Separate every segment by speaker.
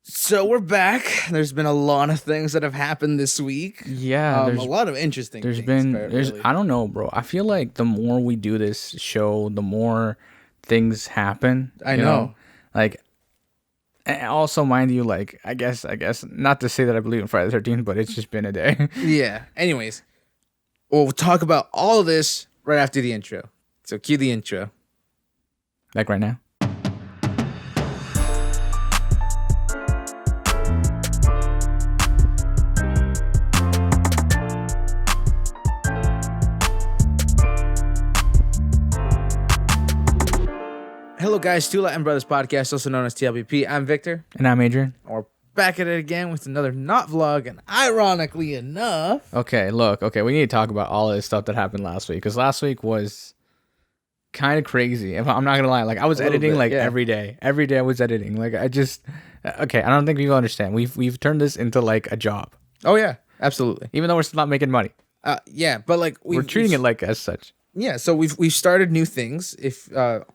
Speaker 1: So we're back. There's been a lot of things that have happened this week.
Speaker 2: Yeah,
Speaker 1: a lot of interesting things.
Speaker 2: I don't know, bro. I feel like the more we do this show, the more things happen.
Speaker 1: I know.
Speaker 2: Like, and also, mind you, like, I guess, not to say that I believe in Friday the 13th, but it's just been a day.
Speaker 1: Yeah. Anyways, we'll talk about all of this right after the intro. So cue the intro.
Speaker 2: Like right now.
Speaker 1: Hello, guys. T.L.B.P Brothers podcast, also known as T.L.B.P. I'm Victor.
Speaker 2: And I'm Adrian.
Speaker 1: And we're back at it again with another not vlog. And ironically enough...
Speaker 2: Okay, look. Okay, we need to talk about all of this stuff that happened last week. Because last week was kind of crazy. If I'm not going to lie. Like, I was editing every day. Every day I was editing. Like, I just... Okay, I don't think you understand. We've turned this into, like, a job.
Speaker 1: Oh, yeah. Absolutely.
Speaker 2: Even though we're still not making money.
Speaker 1: Yeah, but, like...
Speaker 2: We're treating it like as such.
Speaker 1: Yeah, so we've started new things. If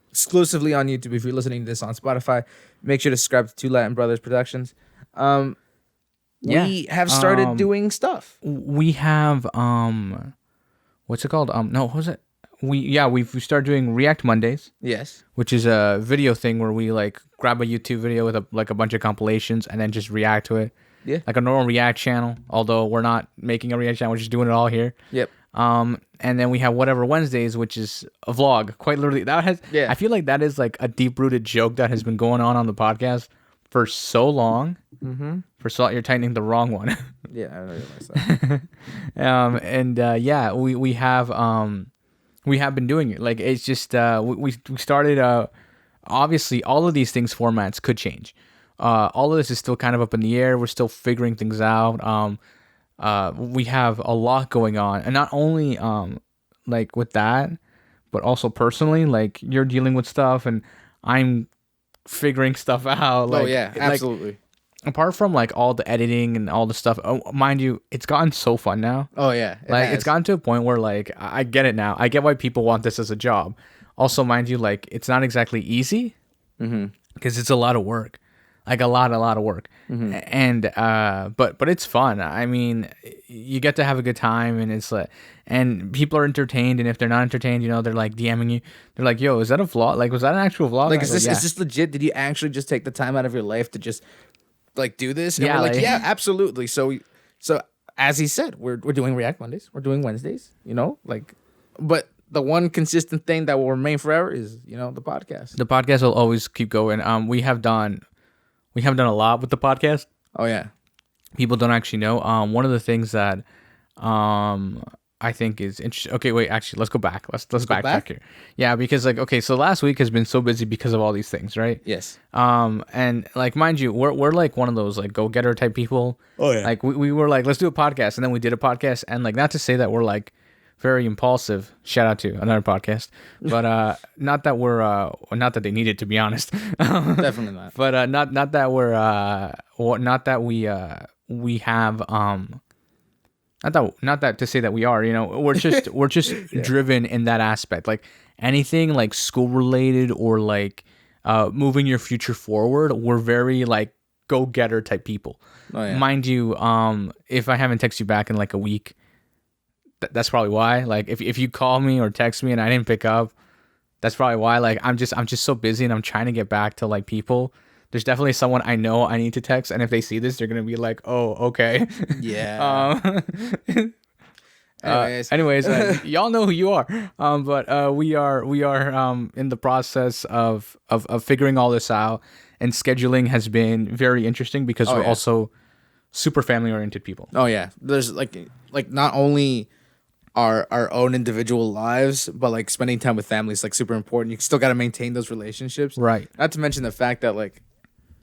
Speaker 1: exclusively on YouTube, if you're listening to this on Spotify, make sure to subscribe to T.L.B.P Brothers Productions. We have started doing stuff.
Speaker 2: We have what's it called? No, what was it? We started doing React Mondays.
Speaker 1: Yes.
Speaker 2: Which is a video thing where we like grab a YouTube video with a bunch of compilations and then just react to it.
Speaker 1: Yeah.
Speaker 2: Like a normal React channel, although we're not making a React channel, we're just doing it all here.
Speaker 1: Yep.
Speaker 2: And then we have Whatever Wednesdays, which is a vlog. Quite literally, I feel like that is like a deep-rooted joke that has been going on the podcast for so long.
Speaker 1: Mm-hmm.
Speaker 2: You're tightening the wrong one.
Speaker 1: Yeah, I know myself.
Speaker 2: We have been doing it. Like, it's just we started. Obviously, all of these things formats could change. All of this is still kind of up in the air. We're still figuring things out. We have a lot going on, and not only like with that, but also personally, like you're dealing with stuff and I'm figuring stuff out. Like,
Speaker 1: oh yeah, absolutely.
Speaker 2: Like, apart from like all the editing and all the stuff, mind you, it's gotten so fun now.
Speaker 1: Oh yeah,
Speaker 2: it's gotten to a point where like I get it now. I get why people want this as a job. Also, mind you, like it's not exactly easy because it's a lot of work. Like a lot of work, and but it's fun. I mean, you get to have a good time, and it's like, and people are entertained. And if they're not entertained, they're like DMing you. They're like, "Yo, is that a vlog? Like, was that an actual vlog?
Speaker 1: Like, is this legit? Did you actually just take the time out of your life to just like do this?" And
Speaker 2: yeah,
Speaker 1: we're like, yeah, absolutely. So as he said, we're doing React Mondays, we're doing Wednesdays. But the one consistent thing that will remain forever is the podcast.
Speaker 2: The podcast will always keep going. We have done a lot with the podcast.
Speaker 1: Oh yeah.
Speaker 2: People don't actually know. One of the things that I think is interesting. Okay, wait, actually, let's go back. Let's backtrack here. Yeah, because so last week has been so busy because of all these things, right?
Speaker 1: Yes.
Speaker 2: And like, mind you, we're like one of those like go-getter type people.
Speaker 1: Oh yeah.
Speaker 2: Like we were like, let's do a podcast, and then we did a podcast, and like, not to say that we're like very impulsive. Shout out to another podcast, but not that they need it, to be honest.
Speaker 1: Definitely not.
Speaker 2: But not that we have not that to say that we are. We're just
Speaker 1: yeah.
Speaker 2: driven in that aspect. Like anything like school related or like moving your future forward, we're very like go-getter type people.
Speaker 1: Oh, yeah.
Speaker 2: Mind you, if I haven't texted you back in like a week, that's probably why. Like if you call me or text me and I didn't pick up, that's probably why. Like I'm just so busy and I'm trying to get back to like people. There's definitely someone I know I need to text, and if they see this, they're gonna be like, "Oh, okay."
Speaker 1: Yeah.
Speaker 2: Anyways, y'all know who you are. But we are in the process of figuring all this out, and scheduling has been very interesting because we're also super family oriented people.
Speaker 1: Oh yeah, there's like not only our own individual lives, but like spending time with family is like super important. You still got to maintain those relationships,
Speaker 2: right?
Speaker 1: Not to mention the fact that like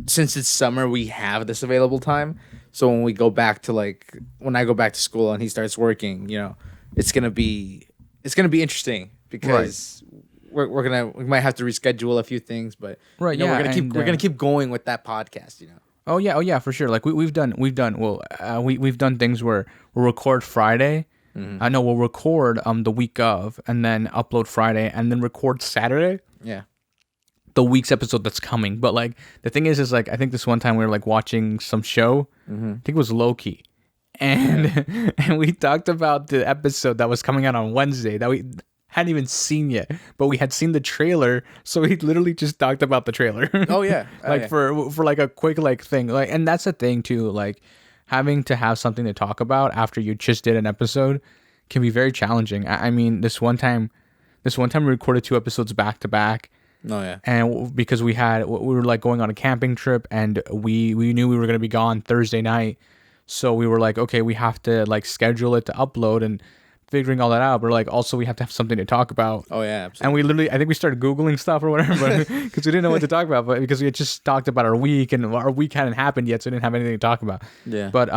Speaker 1: since it's summer, we have this available time. So when I go back to school and he starts working, it's gonna be interesting because we might have to reschedule a few things, but
Speaker 2: right,
Speaker 1: we're gonna keep going with that podcast,
Speaker 2: Oh yeah, for sure. Like we've done things where we'll record Friday. I know we'll record the week of and then upload Friday and then record Saturday.
Speaker 1: Yeah.
Speaker 2: the week's episode that's coming. But like the thing is like I think this one time we were like watching some show. I think it was Loki, and and we talked about the episode that was coming out on Wednesday that we hadn't even seen yet, but we had seen the trailer, so we literally just talked about the trailer.
Speaker 1: Oh yeah,
Speaker 2: like for like a quick like thing, like, and that's the thing too, like having to have something to talk about after you just did an episode can be very challenging. I mean, this one time we recorded 2 episodes back to back.
Speaker 1: Oh yeah,
Speaker 2: and because we were like going on a camping trip, and we knew we were gonna be gone Thursday night, so we were like, okay, we have to like schedule it to upload and figuring all that out. But like also we have to have something to talk about.
Speaker 1: Oh yeah, absolutely.
Speaker 2: And we literally, I think we started Googling stuff or whatever, because we didn't know what to talk about, but because we had just talked about our week, and our week hadn't happened yet, so we didn't have anything to talk about.
Speaker 1: Yeah.
Speaker 2: But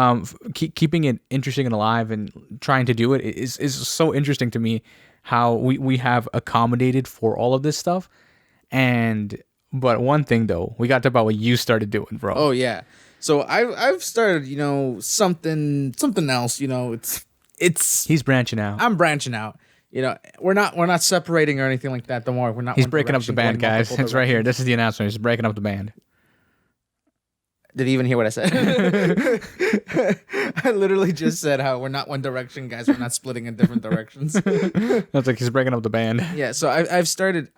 Speaker 2: keeping it interesting and alive and trying to do it is so interesting to me, how we have accommodated for all of this stuff. But one thing though, we got to about what you started doing, bro.
Speaker 1: Oh yeah. So I've started, something else, it's
Speaker 2: He's branching out.
Speaker 1: I'm branching out. We're not separating or anything like that. Don't worry, we're not.
Speaker 2: He's
Speaker 1: one
Speaker 2: breaking up the
Speaker 1: direction,
Speaker 2: band,
Speaker 1: going
Speaker 2: guys.
Speaker 1: multiple
Speaker 2: It's right here.
Speaker 1: directions.
Speaker 2: This is the announcement. He's breaking up the band.
Speaker 1: Did he even hear what I said? I literally just said how we're not one direction, guys. We're not splitting in different directions.
Speaker 2: That's like he's breaking up the band.
Speaker 1: Yeah, so I've started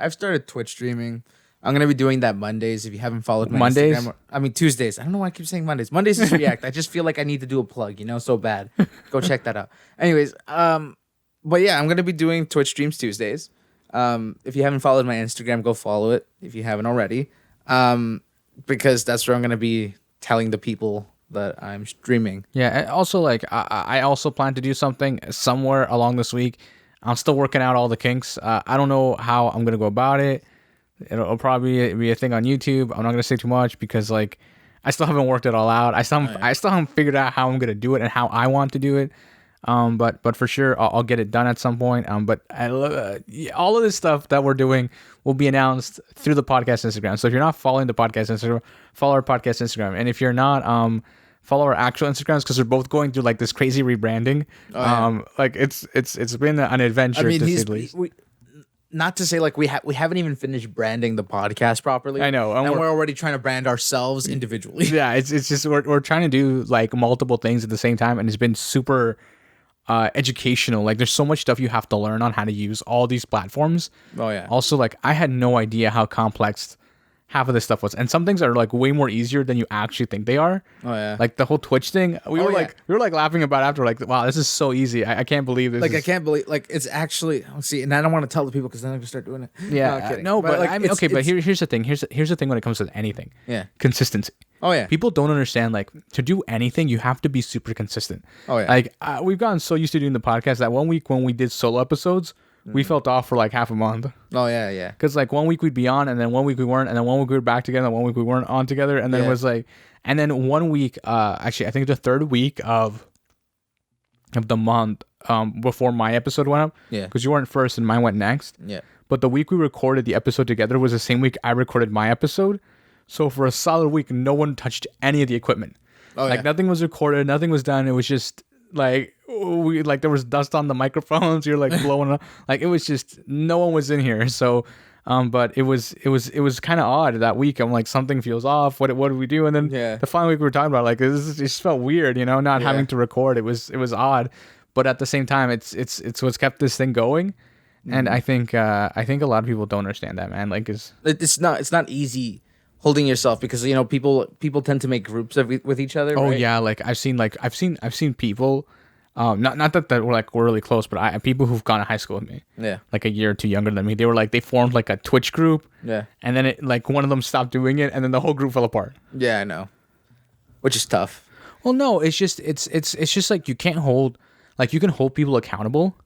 Speaker 1: Twitch streaming. I'm gonna be doing that Mondays. If you haven't followed my
Speaker 2: Mondays?
Speaker 1: Instagram, Tuesdays. I don't know why I keep saying Mondays. Mondays is React. I just feel like I need to do a plug, so bad. Go check that out. Anyways, but yeah, I'm gonna be doing Twitch streams Tuesdays. If you haven't followed my Instagram, go follow it if you haven't already. Because that's where I'm gonna be telling the people that I'm streaming.
Speaker 2: Yeah, and also like I also plan to do something somewhere along this week. I'm still working out all the kinks. I don't know how I'm gonna go about it. It'll probably be a thing on YouTube. I'm not gonna say too much because like I still haven't worked it all out. I still haven't figured out how I'm gonna do it and how I want to do it. But for sure I'll get it done at some point. But all of this stuff that we're doing will be announced through the podcast Instagram. So if you're not following the podcast Instagram, follow our podcast Instagram. And if you're not, follow our actual Instagrams, because they're both going through like this crazy rebranding. Like it's been an adventure.
Speaker 1: I mean,
Speaker 2: to say the least.
Speaker 1: Not to say like we haven't even finished branding the podcast properly.
Speaker 2: I know,
Speaker 1: and we're already trying to brand ourselves individually.
Speaker 2: Yeah, it's just we're trying to do like multiple things at the same time, and it's been super educational. Like there's so much stuff you have to learn on how to use all these platforms.
Speaker 1: Oh yeah.
Speaker 2: Also, like I had no idea how complex half of this stuff was, and some things are like way more easier than you actually think they are.
Speaker 1: Oh yeah.
Speaker 2: Like the whole Twitch thing, we were like laughing about it after, like, wow, this is so easy. I can't believe this.
Speaker 1: Like I can't believe like it's actually. See, and I don't want to tell the people because then they're gonna start doing it.
Speaker 2: Yeah,
Speaker 1: No,
Speaker 2: but
Speaker 1: like,
Speaker 2: I mean, okay, but here's the thing. Here's the thing when it comes to anything.
Speaker 1: Yeah.
Speaker 2: Consistency.
Speaker 1: Oh yeah.
Speaker 2: People don't understand, like, to do anything, you have to be super consistent.
Speaker 1: Oh yeah.
Speaker 2: Like we've gotten so used to doing the podcast that one week when we did solo episodes, we felt off for like half a month.
Speaker 1: Oh yeah, yeah.
Speaker 2: Because like 1 week we'd be on, and then 1 week we weren't, and then 1 week we were back together, and 1 week we weren't on together, and then it was like, and then 1 week, actually I think the third week of the month, before my episode went up, because you weren't first and mine went next.
Speaker 1: Yeah.
Speaker 2: But the week we recorded the episode together was the same week I recorded my episode. So for a solid week, no one touched any of the equipment. Like nothing was recorded, nothing was done. It was just like there was dust on the microphones. You're like blowing up. Like it was just no one was in here. So, but it was kind of odd that week. I'm like, something feels off. What do we do? And then the final week we were talking about, like, this just felt weird, not having to record. It was odd, but at the same time, it's what's kept this thing going. And I think a lot of people don't understand that, man. Like,
Speaker 1: it's not easy holding yourself, because people tend to make groups with each other.
Speaker 2: Oh
Speaker 1: right?
Speaker 2: yeah, like I've seen people, not that we're really close, but people who've gone to high school with me, like a year or two younger than me. They formed like a Twitch group, and then it, like, one of them stopped doing it, and then the whole group fell apart.
Speaker 1: Yeah, I know, which is tough.
Speaker 2: Well, no, it's just like you can't hold, like, you can hold people accountable,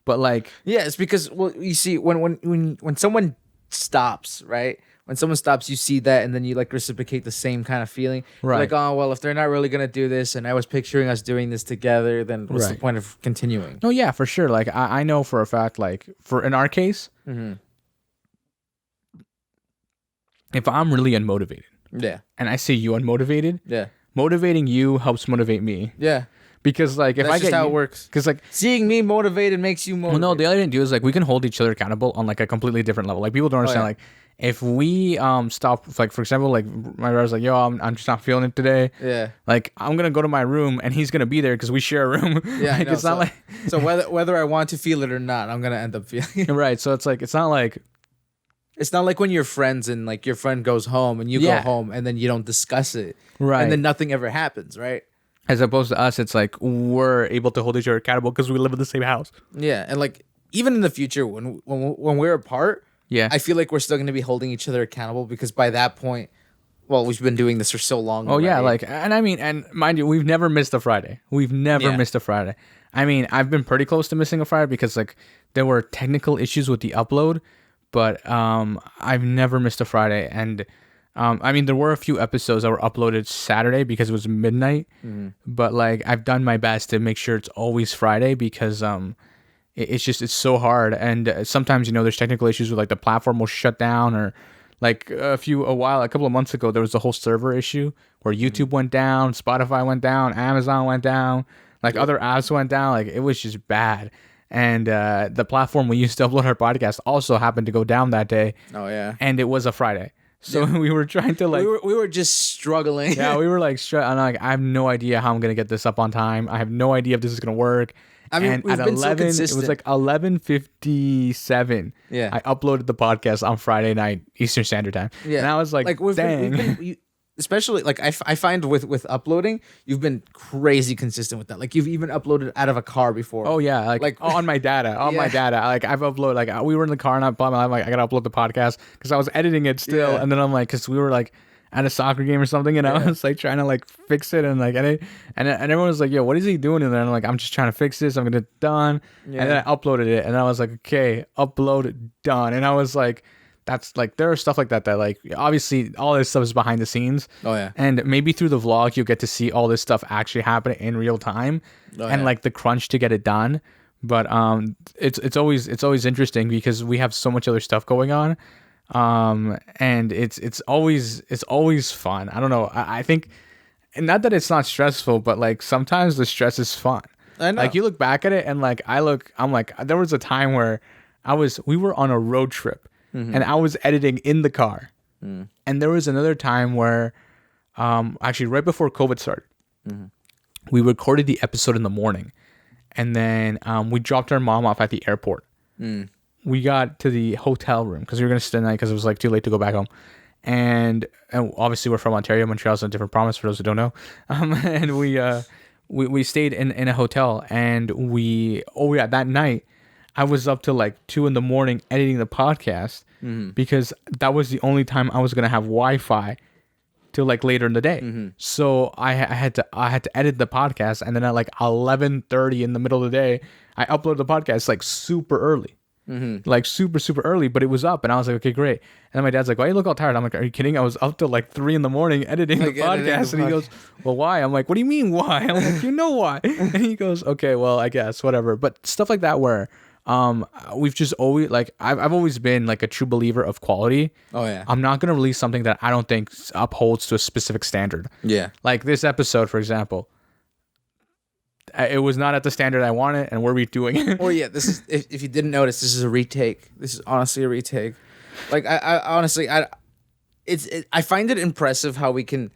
Speaker 2: but like,
Speaker 1: yeah, it's because, well, you see, when someone stops, right? When someone stops, you see that, and then you like reciprocate the same kind of feeling.
Speaker 2: Right.
Speaker 1: You're like, oh well, if they're not really gonna do this, and I was picturing us doing this together, then what's the point of continuing?
Speaker 2: No, yeah, for sure. Like I know for a fact, like in our case, if I'm really unmotivated, and I see you unmotivated, motivating you helps motivate me. Yeah. Because like if
Speaker 1: that's
Speaker 2: I
Speaker 1: just
Speaker 2: get
Speaker 1: how it works.
Speaker 2: Because like
Speaker 1: seeing me motivated makes you motivated.
Speaker 2: Well, no, the other thing to do is like we can hold each other accountable on like a completely different level. Like people don't understand. Like if we stop, like for example, like my brother's like, yo, I'm just not feeling it today.
Speaker 1: Yeah.
Speaker 2: Like I'm gonna go to my room and he's gonna be there because we share a room.
Speaker 1: Yeah, I
Speaker 2: Like
Speaker 1: know.
Speaker 2: it's not like
Speaker 1: So whether I want to feel it or not, I'm gonna end up feeling it.
Speaker 2: right. So it's like it's not like
Speaker 1: It's not like when you're friends and like your friend goes home and you
Speaker 2: Yeah.
Speaker 1: go home and then you don't discuss it.
Speaker 2: Right.
Speaker 1: And then nothing ever happens, right?
Speaker 2: as opposed to us, it's like we're able to hold each other accountable because we live in the same house.
Speaker 1: Yeah. And like even in the future when we're apart,
Speaker 2: Yeah.
Speaker 1: I feel like we're still gonna be holding each other accountable because by that point, well, we've been doing this for so long.
Speaker 2: Oh yeah,
Speaker 1: already.
Speaker 2: like, and I mean, and mind you, we've never missed a Friday. We've never
Speaker 1: Yeah.
Speaker 2: missed a Friday. I mean, I've been pretty close to missing a Friday because like there were technical issues with the upload, but I've never missed a Friday. And I mean, there were a few episodes that were uploaded Saturday because it was midnight, but like I've done my best to make sure it's always Friday because it's so hard. And sometimes, you know, there's technical issues with like the platform will shut down, or like a couple of months ago, there was a whole server issue where YouTube went down, Spotify went down, Amazon went down, like other apps went down. Like it was just bad. And the platform we used to upload our podcast also happened to go down that day.
Speaker 1: Oh yeah.
Speaker 2: And it was a Friday. So we were trying to like,
Speaker 1: We were just struggling.
Speaker 2: yeah, we were like, I'm like, I have no idea how I'm going to get this up on time. I have no idea if this is going to work.
Speaker 1: I mean,
Speaker 2: And
Speaker 1: we've
Speaker 2: at
Speaker 1: been so
Speaker 2: 11, it
Speaker 1: consistent.
Speaker 2: was like 11:57.
Speaker 1: Yeah.
Speaker 2: I uploaded the podcast on Friday night Eastern Standard Time.
Speaker 1: Yeah.
Speaker 2: And I was like dang.
Speaker 1: Especially like I find with uploading, you've been crazy consistent with that. Like you've even uploaded out of a car before.
Speaker 2: Oh yeah, like on my data, my
Speaker 1: Yeah.
Speaker 2: data. Like I've uploaded, like we were in the car and I'm like, I gotta upload the podcast because I was editing it still,
Speaker 1: Yeah.
Speaker 2: and then I'm like, because we were like at a soccer game or something, and I was like trying to like fix it and like edit, and everyone was like, yo, what is he doing in there? And I'm like, I'm just trying to fix this. I'm gonna done,
Speaker 1: Yeah.
Speaker 2: and then I uploaded it, and I was like, okay, upload done, and I was like. That's like there are stuff like that like obviously all this stuff is behind the scenes.
Speaker 1: Oh, yeah.
Speaker 2: And maybe through the vlog you'll get to see all this stuff actually happen in real time, and
Speaker 1: yeah.
Speaker 2: like the crunch to get it done. But it's always interesting because we have so much other stuff going on, and it's always fun. I don't know. I think, and not that it's not stressful, but like sometimes the stress is fun.
Speaker 1: I know.
Speaker 2: Like you look back at it and like I'm like there was a time where we were on a road trip. And I was editing in the car. And there was another time where, actually right before COVID started, we recorded the episode in the morning. And then we dropped our mom off at the airport. We got to the hotel room because we were going to stay the night because it was like too late to go back home. And obviously we're from Ontario. Montreal's a different province for those who don't know. And we stayed in a hotel, and that night, I was up till like 2 a.m. editing the podcast because that was the only time I was gonna have Wi-Fi till like later in the day. So I had to edit the podcast, and then at like 11:30 in the middle of the day, I uploaded the podcast like super early. Like super early, but it was up, and I was like, okay, great. And then my dad's like, why you look all tired? I'm like, are you kidding? I was up till like 3 a.m. editing the podcast. And he goes, well, why? I'm like, what do you mean why? I'm like, you know why? And he goes, okay, well, I guess whatever. But stuff like that where we've just always like I've always been like a true believer of quality.
Speaker 1: Oh yeah.
Speaker 2: I'm not gonna release something that I don't think upholds to a specific standard.
Speaker 1: Yeah.
Speaker 2: Like this episode, for example, it was not at the standard I wanted, and we're redoing it.
Speaker 1: Or yeah, this is if you didn't notice, this is a retake. This is honestly a retake. Like I honestly I find it impressive how we can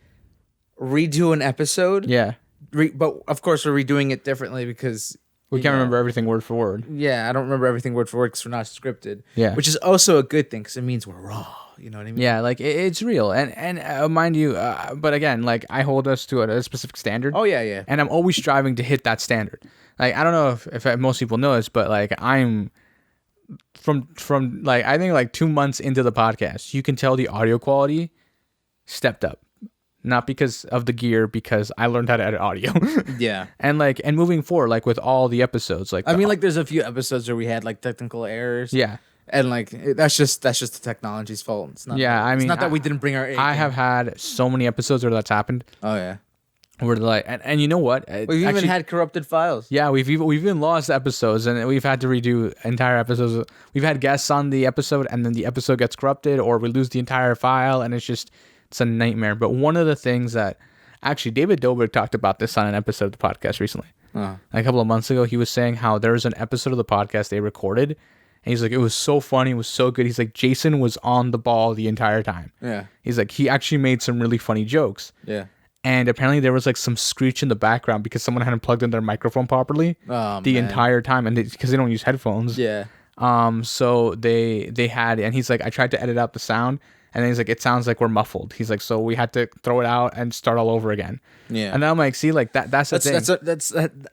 Speaker 1: redo an episode.
Speaker 2: Yeah,
Speaker 1: But of course we're redoing it differently because
Speaker 2: we can't remember everything word for word.
Speaker 1: Yeah, I don't remember everything word for word because we're not scripted.
Speaker 2: Yeah.
Speaker 1: Which is also a good thing because it means we're raw. You know what I mean?
Speaker 2: Yeah, like it's real, and mind you, but again, like I hold us to a specific standard.
Speaker 1: Oh yeah.
Speaker 2: And I'm always striving to hit that standard. Like I don't know if most people know this, but like I'm from like I think like 2 months into the podcast, you can tell the audio quality stepped up. Not because of the gear, because I learned how to edit audio.
Speaker 1: Yeah.
Speaker 2: And moving forward, like with all the episodes, like
Speaker 1: I mean, like there's a few episodes where we had like technical errors.
Speaker 2: yeah.
Speaker 1: And like that's just the technology's fault. It's not.
Speaker 2: Yeah, I
Speaker 1: it's
Speaker 2: mean,
Speaker 1: not that we didn't bring our.
Speaker 2: I have had so many episodes where that's happened.
Speaker 1: Oh yeah.
Speaker 2: Where like, and you know what?
Speaker 1: We've even had corrupted files.
Speaker 2: Yeah, we've even lost episodes, and we've had to redo entire episodes. We've had guests on the episode, and then the episode gets corrupted, or we lose the entire file, and it's a nightmare. But one of the things that actually David Dobrik talked about this on an episode of the podcast recently. A couple of months ago, he was saying how there's an episode of the podcast they recorded, And he's like, it was so funny. It was so good. He's like, Jason was on the ball the entire time.
Speaker 1: Yeah.
Speaker 2: He's like, he actually made some really funny jokes.
Speaker 1: Yeah.
Speaker 2: And apparently there was like some screech in the background because someone hadn't plugged in their microphone properly the entire time. And because they don't use headphones.
Speaker 1: Yeah.
Speaker 2: So they had, and he's like, I tried to edit out the sound. And then he's like, it sounds like we're muffled. He's like, so we had to throw it out and start all over again. Yeah. And then I'm like, see, like that's the thing.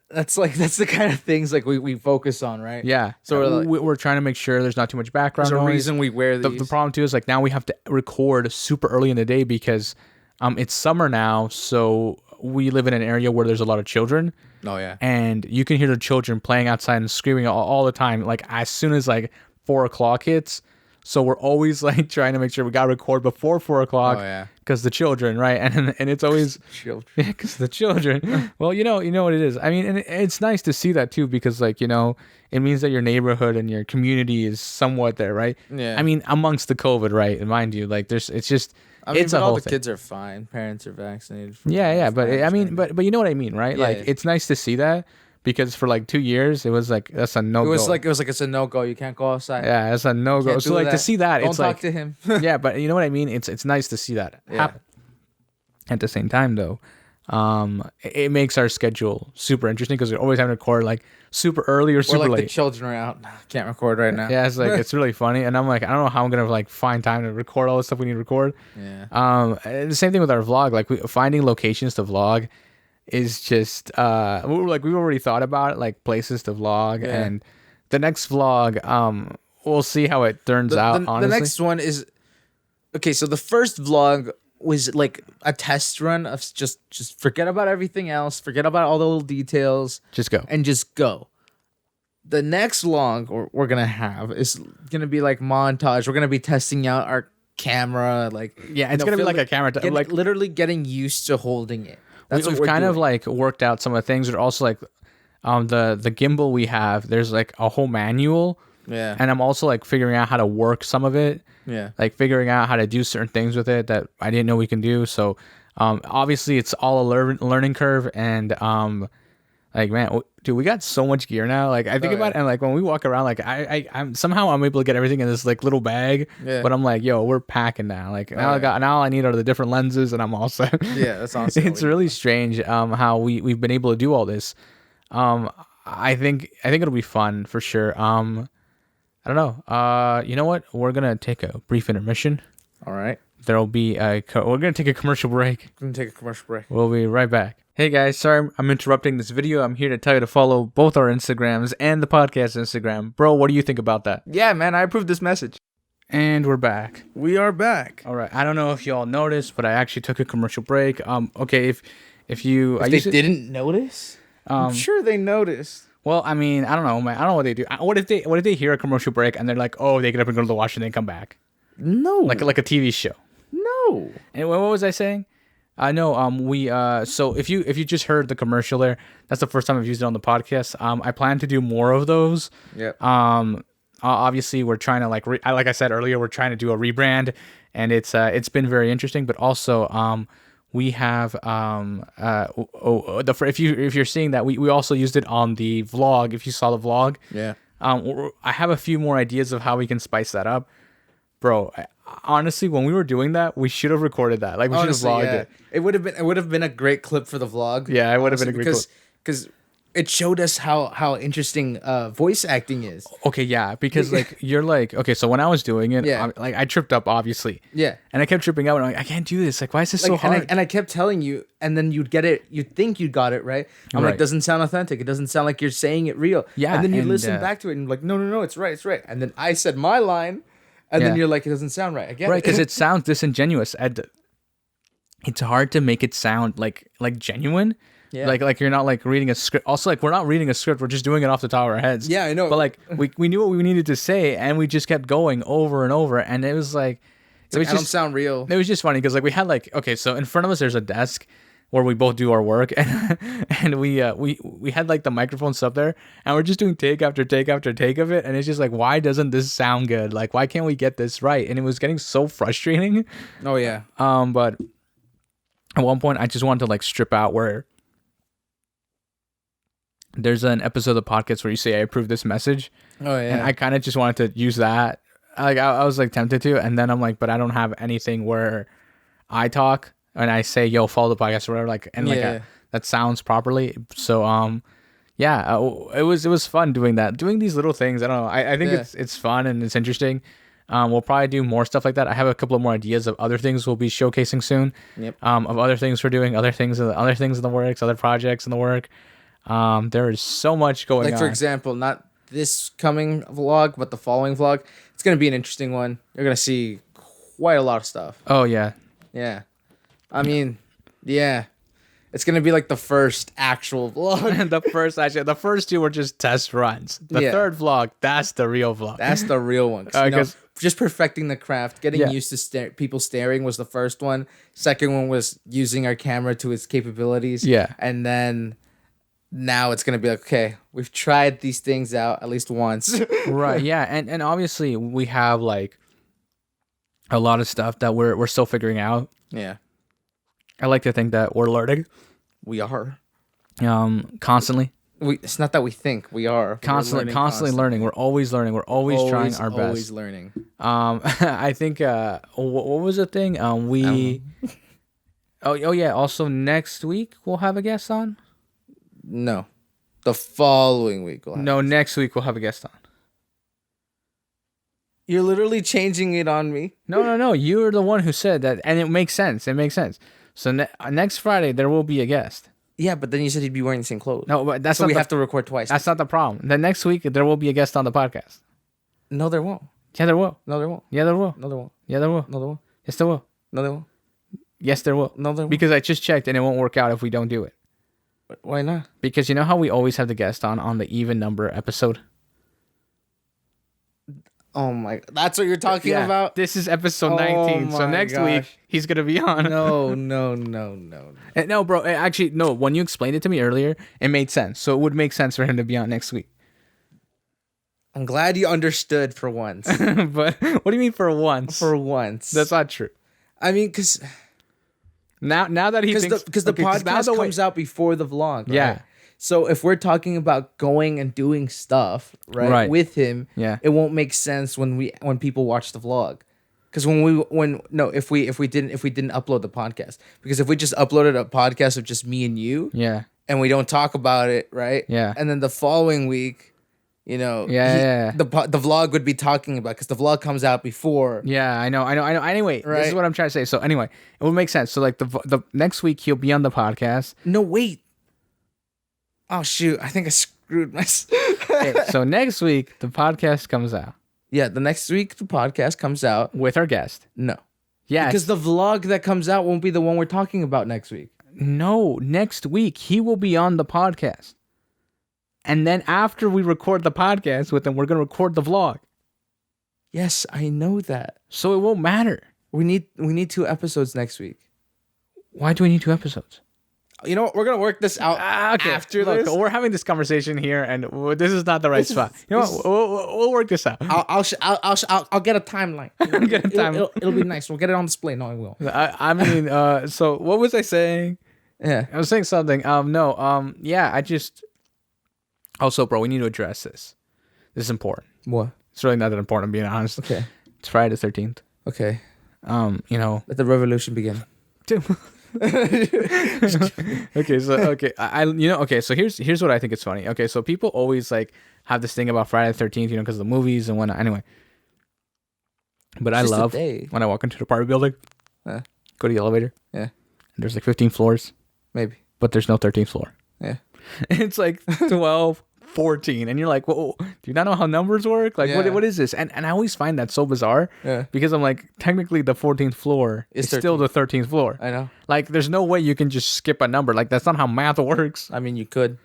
Speaker 1: That's the kind of things like we focus on, right?
Speaker 2: Yeah. So we're trying to make sure there's not too much background
Speaker 1: noise.
Speaker 2: There's
Speaker 1: a reason we wear these.
Speaker 2: The problem too is like now we have to record super early in the day because it's summer now. So we live in an area where there's a lot of children.
Speaker 1: Oh yeah.
Speaker 2: And you can hear the children playing outside and screaming all the time. Like as soon as like 4 o'clock hits. So we're always like trying to make sure we got to record before 4 o'clock. Oh yeah. Because the children, right? And it's always children. Because the children. Well, you know what it is. I mean, and it's nice to see that too, because like, it means that your neighborhood and your community is somewhat there, right? Yeah. I mean, amongst the COVID, right? And mind you, like it's just.
Speaker 1: I mean, it's a whole thing. Kids are fine. Parents are vaccinated.
Speaker 2: Yeah. But I mean, but you know what I mean, right? Yeah, like it's nice to see that. Because for like 2 years, it was like, that's a no-go.
Speaker 1: It was like it's a no-go. You can't go outside.
Speaker 2: Yeah, it's a no-go. So like that. To see that,
Speaker 1: don't
Speaker 2: it's
Speaker 1: talk
Speaker 2: like,
Speaker 1: to him.
Speaker 2: Yeah, but you know what I mean? It's nice to see that happen. At the same time, though, it makes our schedule super interesting because we're always having to record like super early or super late.
Speaker 1: The children are out. Can't record right now.
Speaker 2: Yeah, it's like it's really funny, and I'm like, I don't know how I'm gonna like find time to record all the stuff we need to record. Yeah. The same thing with our vlog. Like finding locations to vlog is just we've already thought about it, like places to vlog, and the next vlog we'll see how it turns out. Honestly,
Speaker 1: the next one is okay. So the first vlog was like a test run of just forget about everything else, forget about all the little details,
Speaker 2: just go.
Speaker 1: The next vlog we're gonna have is gonna be like montage. We're gonna be testing out our camera, like
Speaker 2: it's gonna be like a camera,
Speaker 1: like literally getting used to holding it.
Speaker 2: We've kind of like worked out some of the things, but also like the gimbal we have, there's like a whole manual. Yeah. And I'm also like figuring out how to work some of it. Yeah. Like figuring out how to do certain things with it that I didn't know we can do. So obviously it's all a learning curve, and like, man, dude, we got so much gear now. Like I think about it, and like when we walk around, like I'm somehow I'm able to get everything in this like little bag. Yeah. But I'm like, yo, we're packing now. Like now all I need are the different lenses, and I'm all set.
Speaker 1: Yeah, that's awesome.
Speaker 2: It's really strange how we've been able to do all this. I think it'll be fun for sure. I don't know. You know what? We're gonna take a brief intermission.
Speaker 1: All right.
Speaker 2: There'll be we're gonna take a commercial break. We'll be right back. Hey guys, sorry I'm interrupting this video. I'm here to tell you to follow both our Instagrams and the podcast Instagram. Bro, what do you think about that?
Speaker 1: Yeah, man, I approve this message.
Speaker 2: And we're back.
Speaker 1: We are back.
Speaker 2: All right. I don't know if y'all noticed, but I actually took a commercial break. Okay, if
Speaker 1: they didn't notice, I'm sure they noticed.
Speaker 2: Well, I mean, I don't know, man. I don't know what they do. What if they hear a commercial break and they're like, oh, they get up and go to the wash and then come back?
Speaker 1: No.
Speaker 2: Like a TV show.
Speaker 1: No.
Speaker 2: And what was I saying? I know. So if you just heard the commercial there, that's the first time I've used it on the podcast. I plan to do more of those. Yeah. Obviously we're trying to like I said earlier, we're trying to do a rebrand, and it's been very interesting. But also, we have if you're seeing that, we also used it on the vlog. If you saw the vlog, yeah. I have a few more ideas of how we can spice that up, bro. Honestly, when we were doing that, we should have recorded that. Like we should have vlogged it.
Speaker 1: It would have been a great clip for the vlog.
Speaker 2: Yeah, it would have been a great clip
Speaker 1: because it showed us how interesting voice acting is.
Speaker 2: Okay, yeah, because like you're like, okay, so when I was doing it, I tripped up obviously. Yeah. And I kept tripping out, and I'm like, I can't do this. Like, why is this so hard?
Speaker 1: And I kept telling you, and then you'd get it. You'd think you got it right. I'm like, doesn't sound authentic. It doesn't sound like you're saying it real. Yeah. And then you listen back to it, and you're like, no, it's right. And then I said my line. And then you're like, it doesn't sound right again.
Speaker 2: Right, because it sounds disingenuous. It's hard to make it sound like genuine. Yeah. Like you're not like reading a script. Also, like we're not reading a script. We're just doing it off the top of our heads.
Speaker 1: Yeah, I know.
Speaker 2: But like we knew what we needed to say, and we just kept going over and over. And it was like,
Speaker 1: I don't sound real.
Speaker 2: It was just funny because like we had like, okay, so in front of us there's a desk where we both do our work, and we had like the microphone stuff there, and we're just doing take after take after take of it, and it's just like, why doesn't this sound good? Like, why can't we get this right? And it was getting so frustrating.
Speaker 1: Oh yeah.
Speaker 2: But at one point I just wanted to like strip out where there's an episode of the podcast where you say I approve this message.
Speaker 1: Oh yeah.
Speaker 2: And I kind of just wanted to use that. Like I was like tempted to, and then I'm like, but I don't have anything where I talk and I say, "Yo, follow the podcast" or whatever. Like and that sounds properly. So yeah, it was fun doing that, doing these little things. I don't know. I think it's fun and it's interesting. We'll probably do more stuff like that. I have a couple of more ideas of other things we'll be showcasing soon.
Speaker 1: Yep.
Speaker 2: Of other things we're doing, other things in the works, other projects in the work. There is so much going on.
Speaker 1: Like for example, not this coming vlog, but the following vlog. It's gonna be an interesting one. You're gonna see quite a lot of stuff.
Speaker 2: Oh yeah.
Speaker 1: Yeah. I mean, yeah. It's gonna be like the first actual vlog.
Speaker 2: The first two were just test runs. The third vlog, that's the real vlog.
Speaker 1: That's the real one. Just perfecting the craft, getting used to people staring was the first one. Second one was using our camera to its capabilities.
Speaker 2: Yeah.
Speaker 1: And then now it's gonna be like, okay, we've tried these things out at least once.
Speaker 2: Right. Yeah. And obviously we have like a lot of stuff that we're still figuring out.
Speaker 1: Yeah.
Speaker 2: I like to think that we're learning.
Speaker 1: We are.
Speaker 2: Constantly.
Speaker 1: It's not that we think, we are.
Speaker 2: Constantly learning. We're always learning. We're always trying our best.
Speaker 1: Always learning.
Speaker 2: I think what was the thing? Oh yeah. Also next week we'll have a guest on.
Speaker 1: No. The following week we'll have
Speaker 2: next week we'll have a guest on.
Speaker 1: You're literally changing it on me.
Speaker 2: No. You're the one who said that, and it makes sense. So next Friday there will be a guest.
Speaker 1: Yeah, but then you said he'd be wearing the same clothes.
Speaker 2: No, but
Speaker 1: we have to record twice.
Speaker 2: That's not the problem. The next week there will be a guest on the podcast.
Speaker 1: No, there won't.
Speaker 2: Yeah, there will.
Speaker 1: No, there won't.
Speaker 2: Yeah, there will.
Speaker 1: No, there won't.
Speaker 2: Yeah, there will.
Speaker 1: No, there won't.
Speaker 2: Yes, there will.
Speaker 1: No, there won't.
Speaker 2: Yes, there will.
Speaker 1: No, there won't.
Speaker 2: Because I just checked and it won't work out if we don't do it.
Speaker 1: Why not?
Speaker 2: Because you know how we always have the guest on the even number episode?
Speaker 1: Oh my, that's what you're talking about?
Speaker 2: This is episode 19. So next week he's going to be on.
Speaker 1: No.
Speaker 2: No, bro. Actually, no. When you explained it to me earlier, it made sense. So it would make sense for him to be on next week.
Speaker 1: I'm glad you understood for once.
Speaker 2: But what do you mean for once?
Speaker 1: For once.
Speaker 2: That's not true.
Speaker 1: I mean, because
Speaker 2: now that he thinks...
Speaker 1: Because the podcast comes out before the vlog, right?
Speaker 2: Yeah.
Speaker 1: So if we're talking about going and doing stuff, right. with him, it won't make sense when people watch the vlog. Because if we didn't upload the podcast, because if we just uploaded a podcast of just me and you, and we don't talk about it, right?
Speaker 2: Yeah.
Speaker 1: And then the following week, the vlog would be talking about, because the vlog comes out before.
Speaker 2: Yeah, I know. Anyway,
Speaker 1: right?
Speaker 2: This is what I'm trying to say. So anyway, it would make sense. So like the next week he'll be on the podcast.
Speaker 1: No, wait. Oh shoot! I think I screwed myself.
Speaker 2: So next week the podcast comes out.
Speaker 1: Yeah, the next week the podcast comes out
Speaker 2: with our guest.
Speaker 1: No.
Speaker 2: Yeah,
Speaker 1: because the vlog that comes out won't be the one we're talking about next week.
Speaker 2: No, next week he will be on the podcast. And then after we record the podcast with him, we're going to record the vlog.
Speaker 1: Yes, I know that.
Speaker 2: So it won't matter.
Speaker 1: We need 2 episodes next week.
Speaker 2: Why do we need 2 episodes?
Speaker 1: You know what? We're going to work this out after this.
Speaker 2: We're having this conversation here, and this is not the right spot. You know what? We'll work this out.
Speaker 1: I'll get a timeline. It'll be nice. We'll get it on display. No, I will.
Speaker 2: I mean, so what was I saying?
Speaker 1: Yeah.
Speaker 2: I was saying something. I just... Also, bro, we need to address this. This is important.
Speaker 1: What?
Speaker 2: It's really not that important, I'm being honest.
Speaker 1: Okay.
Speaker 2: It's Friday the 13th.
Speaker 1: Okay.
Speaker 2: Let
Speaker 1: the revolution begin.
Speaker 2: Okay, so here's what I think is funny. Okay, so people always like have this thing about Friday the 13th, because of the movies and whatnot. Anyway, but I love when I walk into the apartment building, go to the elevator, and there's like 15 floors,
Speaker 1: maybe,
Speaker 2: but there's no 13th floor.
Speaker 1: Yeah,
Speaker 2: it's like 12. 14, and you're like, well, do you not know how numbers work? Like, what is this? And I always find that so bizarre, because I'm like, technically the 14th floor is still the 13th floor.
Speaker 1: I know.
Speaker 2: Like, there's no way you can just skip a number. Like, that's not how math works.
Speaker 1: I mean, you could.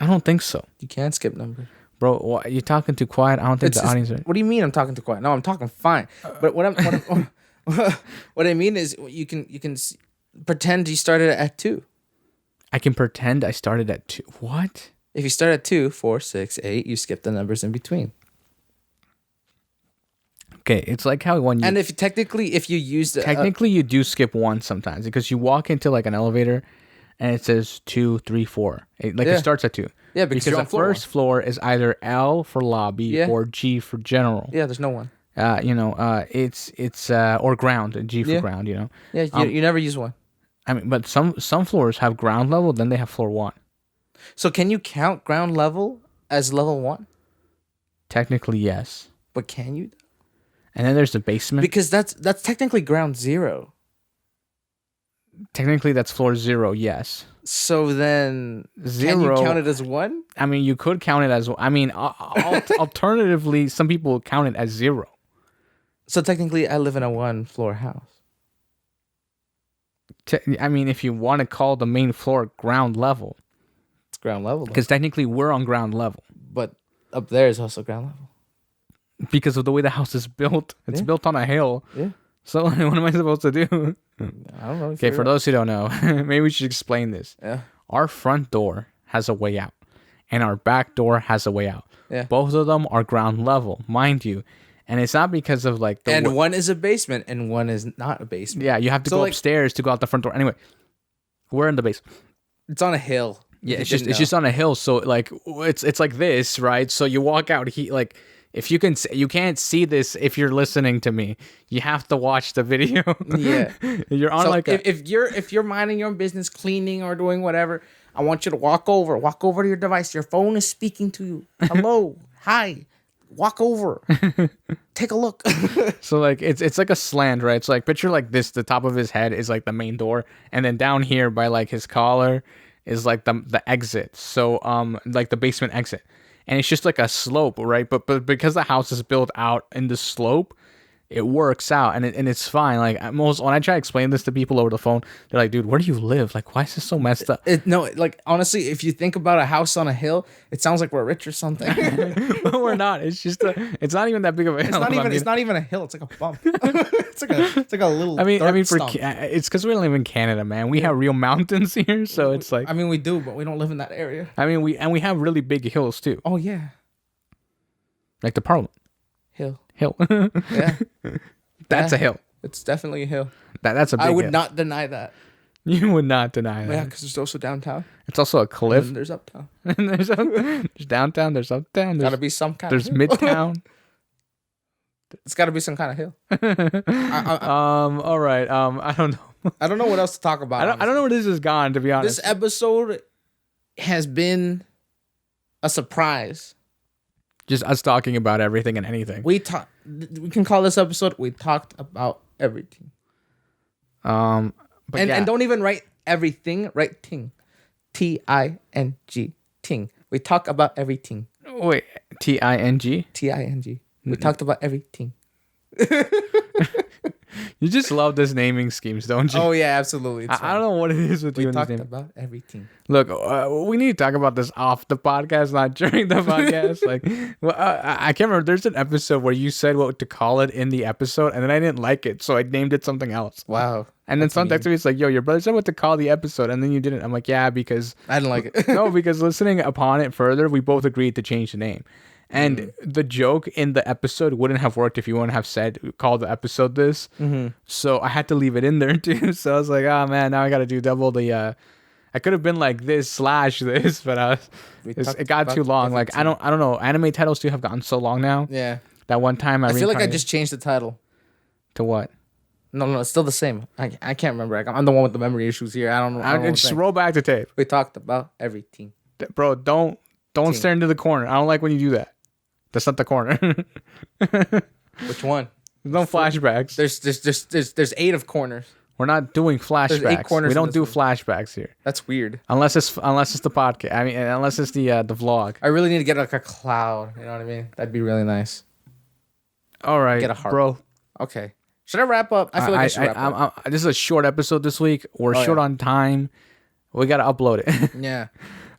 Speaker 2: I don't think so.
Speaker 1: You can't skip numbers.
Speaker 2: Bro, you're talking too quiet. I don't think the audience...
Speaker 1: What do you mean I'm talking too quiet? No, I'm talking fine. But what I mean is you can pretend you started at 2.
Speaker 2: I can pretend I started at 2. What?
Speaker 1: If you start at 2, 4, 6, 8, you skip the numbers in between.
Speaker 2: Okay, it's like how when you...
Speaker 1: And if you use...
Speaker 2: Technically, you do skip 1 sometimes, because you walk into like an elevator, and it says 2, 3, 4. It starts at 2.
Speaker 1: Yeah, because you're on
Speaker 2: the
Speaker 1: floor
Speaker 2: first floor is either L for lobby or G for general.
Speaker 1: Yeah, there's no one.
Speaker 2: It's or ground, G for ground.
Speaker 1: Yeah, you never use one.
Speaker 2: I mean, but some floors have ground level, then they have floor 1.
Speaker 1: So can you count ground level as level 1?
Speaker 2: Technically, yes.
Speaker 1: But can you?
Speaker 2: And then there's the basement.
Speaker 1: Because that's technically ground 0.
Speaker 2: Technically, that's floor 0, yes.
Speaker 1: So then,
Speaker 2: 0,
Speaker 1: can you count it as 1?
Speaker 2: I mean, you could count it as... I mean, alternatively, some people count it as 0.
Speaker 1: So technically, I live in a 1-floor house.
Speaker 2: I mean, if you want to call the main floor ground level.
Speaker 1: It's ground level.
Speaker 2: Because technically, we're on ground level.
Speaker 1: But up there is also ground level.
Speaker 2: Because of the way the house is built. It's built on a hill.
Speaker 1: Yeah.
Speaker 2: So what am I supposed to do?
Speaker 1: I don't know.
Speaker 2: Okay, for those who don't know, maybe we should explain this.
Speaker 1: Yeah.
Speaker 2: Our front door has a way out, and our back door has a way out.
Speaker 1: Yeah.
Speaker 2: Both of them are ground level, mind you. And it's not because of like
Speaker 1: and one is a basement and one is not a basement.
Speaker 2: Yeah, you have to go upstairs to go out the front door. Anyway, we're in the basement.
Speaker 1: It's on a hill.
Speaker 2: Yeah, it's just on a hill. So like it's like this, right? So you walk out. If you can't see this if you're listening to me. You have to watch the video.
Speaker 1: Yeah,
Speaker 2: you're on
Speaker 1: if you're minding your own business, cleaning or doing whatever, I want you to walk over to your device. Your phone is speaking to you. Hello, hi. Walk over. Take a look.
Speaker 2: So like it's like a slant, right? It's like picture like this. The top of his head is like the main door, and then down here by like his collar is like the exit. So like the basement exit. And it's just like a slope, right? But because the house is built out in the slope, it works out and it's fine. Like when I try to explain this to people over the phone, they're like, dude, where do you live? Like, why is this so messed up?
Speaker 1: No, like honestly, if you think about a house on a hill, it sounds like we're rich or something.
Speaker 2: But we're not. It's just it's not even that big of a hill.
Speaker 1: It's not even a hill. It's like a bump. it's like a little.
Speaker 2: I mean,
Speaker 1: stump.
Speaker 2: It's because we don't live in Canada, man. We have real mountains here, so it's like.
Speaker 1: I mean, we do, but we don't live in that area.
Speaker 2: I mean, we have really big hills too.
Speaker 1: Oh yeah.
Speaker 2: Like the Parliament.
Speaker 1: Hill.
Speaker 2: Yeah. That's a hill.
Speaker 1: It's definitely a hill.
Speaker 2: That's a big
Speaker 1: I would
Speaker 2: hill.
Speaker 1: not deny that.
Speaker 2: You would not deny that.
Speaker 1: Yeah, because there's also downtown.
Speaker 2: It's also a cliff.
Speaker 1: And there's uptown.
Speaker 2: And there's downtown. There's uptown.
Speaker 1: Gotta be some kind.
Speaker 2: There's midtown.
Speaker 1: It's gotta be some kind of hill.
Speaker 2: All right. I don't know.
Speaker 1: I don't know what else to talk about.
Speaker 2: I don't know where this has gone, to be honest.
Speaker 1: This episode has been a surprise.
Speaker 2: Just us talking about everything and anything.
Speaker 1: We can call this episode "We Talked About Everything."
Speaker 2: And
Speaker 1: don't even write everything. Write ting, Ting. Ting. We talk about everything.
Speaker 2: Wait, Ting?
Speaker 1: Ting. We talked about everything.
Speaker 2: You just love this naming schemes, don't you?
Speaker 1: Oh yeah, absolutely.
Speaker 2: I don't know what it is with you.
Speaker 1: We talked about everything.
Speaker 2: Look, we need to talk about this off the podcast, not during the podcast. I can't remember. There's an episode where you said what to call it in the episode, and then I didn't like it, so I named it something else.
Speaker 1: Wow.
Speaker 2: And then someone texted me, it's like, yo, your brother said what to call the episode, and then you didn't. I'm like, yeah, because
Speaker 1: I didn't like it.
Speaker 2: No, because listening upon it further, we both agreed to change the name. And the joke in the episode wouldn't have worked if you wouldn't have called the episode this. Mm-hmm. So I had to leave it in there too. So I was like, oh man, now I got to do double the. I could have been like this/this, but it got too long. Like I don't know. Anime titles too have gotten so long now.
Speaker 1: Yeah.
Speaker 2: That one time
Speaker 1: I feel like I just changed the title.
Speaker 2: To what?
Speaker 1: No, it's still the same. I can't remember. I'm the one with the memory issues here. I don't know.
Speaker 2: I just roll back the tape.
Speaker 1: We talked about everything.
Speaker 2: Bro, don't stare into the corner. I don't like when you do that. That's not the corner.
Speaker 1: Which one?
Speaker 2: There's no flashbacks.
Speaker 1: There's 8 of corners.
Speaker 2: We're not doing flashbacks. There's 8 corners. We don't do flashbacks here.
Speaker 1: That's weird.
Speaker 2: Unless it's the podcast. I mean, unless it's the vlog.
Speaker 1: I really need to get like a cloud. You know what I mean? That'd be really nice.
Speaker 2: All right,
Speaker 1: get a heart,
Speaker 2: bro.
Speaker 1: Okay. Should I wrap up? I feel like I should wrap up.
Speaker 2: This is a short episode this week. We're short on time. We gotta upload it.
Speaker 1: Yeah.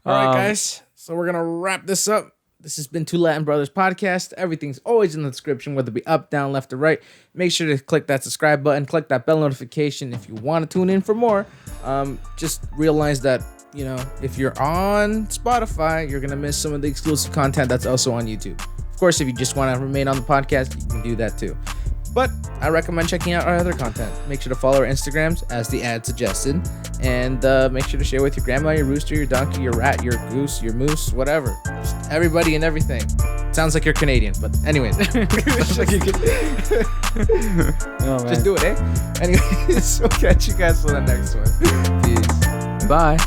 Speaker 1: All right, guys. So we're gonna wrap this up. This has been Two Latin Brothers Podcast. Everything's always in the description, whether it be up, down, left, or right. Make sure to click that subscribe button. Click that bell notification if you want to tune in for more. Just realize that, if you're on Spotify, you're going to miss some of the exclusive content that's also on YouTube. Of course, if you just want to remain on the podcast, you can do that too. But I recommend checking out our other content. Make sure to follow our Instagrams as the ad suggested. And make sure to share with your grandma, your rooster, your donkey, your rat, your goose, your moose, whatever. Just everybody and everything. Sounds like you're Canadian, but anyways.
Speaker 2: Oh,
Speaker 1: Just do it, eh? Anyways, we'll catch you guys for the next one. Peace.
Speaker 2: Bye.